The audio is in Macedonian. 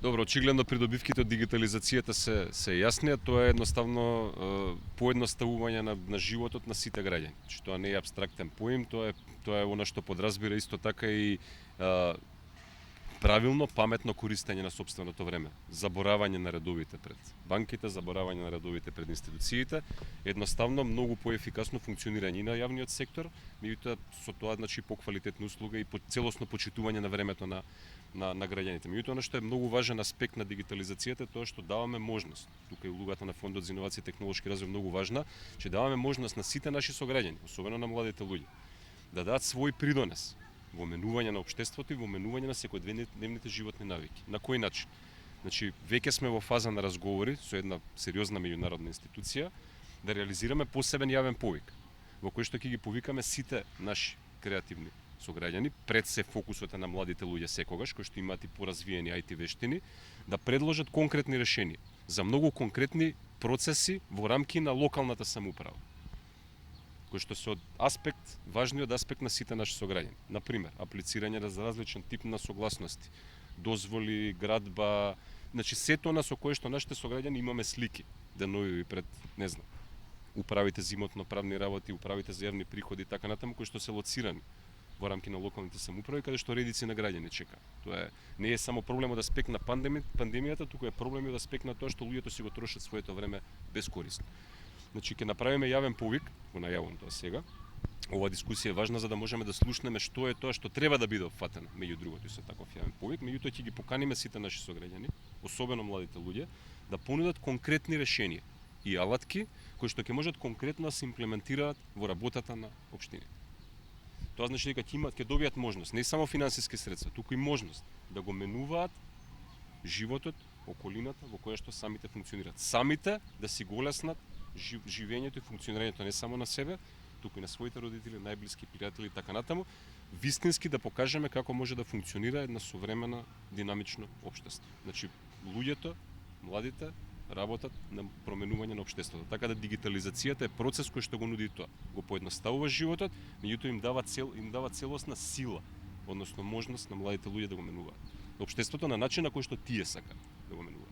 Добро, очигледно придобивките од дигитализацијата се јасни, а тоа е едноставно поедноставување на животот на сите граѓани. Значи тоа не е апстрактен поим, тоа е она што подразбира исто така и правилно, паметно користење на сопственото време. Заборавање на редовите пред банките, заборавање на редовите пред институциите, едноставно многу поефикасно функционирање и на јавниот сектор, меѓутоа со тоа значи поквалитетна услуга и целосно почитување на времето на граѓаните. Меѓутоа, она што е многу важен аспект на дигитализацијата е тоа што даваме можност. Тука и улогата на Фондот за инновација и технолошки развој многу важна, че даваме можност на сите наши сограѓани, особено на младите луѓе, да дадат свој придонес во менување на општеството и во менување на секојдневните животни навики. На кој начин? Значи, веќе сме во фаза на разговори со една сериозна меѓународна институција да реализираме посебен јавен повик, во кој што ќе ги повикаме сите наши креативни сограѓани, пред се фокусот е на младите луѓе секогаш, кои што имаат и поразвиени IT вештини, да предложат конкретни решенија за многу конкретни процеси во рамки на локалната самоуправа, кои што се важни од аспект на сите наши сограѓани. Например, аплицирање за различен тип на согласности, дозволи, градба, значи сето она со кое што нашите сограѓани имаме слики, денови пред, не знам, управите за имотно-правни работи, управите за јавни приходи и така натаму, кои што се лоцирани во рамки на локалните самоуправи, каде што редици на граѓани чека. Тоа не е само проблем од аспект на пандемијата, туку е проблем од аспект на тоа што луѓето си го трошат своето време безкорисно. Значи, ќе направиме јавен повик, го најавувам тоа сега. Ова дискусија е важна за да можеме да слушнеме што е тоа што треба да биде опфатено, меѓу другото и со таков јавен повик, меѓутоа ќе ги поканиме сите наши сограѓани, особено младите луѓе, да понудат конкретни решенија и алатки кои што ќе можат конкретно да се имплементираат во работата на општините. Тоа значи дека ќе добијат можност, не само финансиски средства, туку и можност да го менуваат животот, околината во која што самите функционираат. Самите да си го олеснат живењето и функционирањето не само на себе, туку и на своите родители, најблиски пријатели и така натаму, вистински да покажеме како може да функционира една современа динамично општество. Значи, луѓето, младите, работат на променување на општеството. Така да дигитализацијата е процес кој што го нуди тоа. Го поедноставува животот, меѓутоа им дава целосна сила, односно можност на младите луѓе да го менуваат општеството на начин на кој што тие сакаат да го менуваат.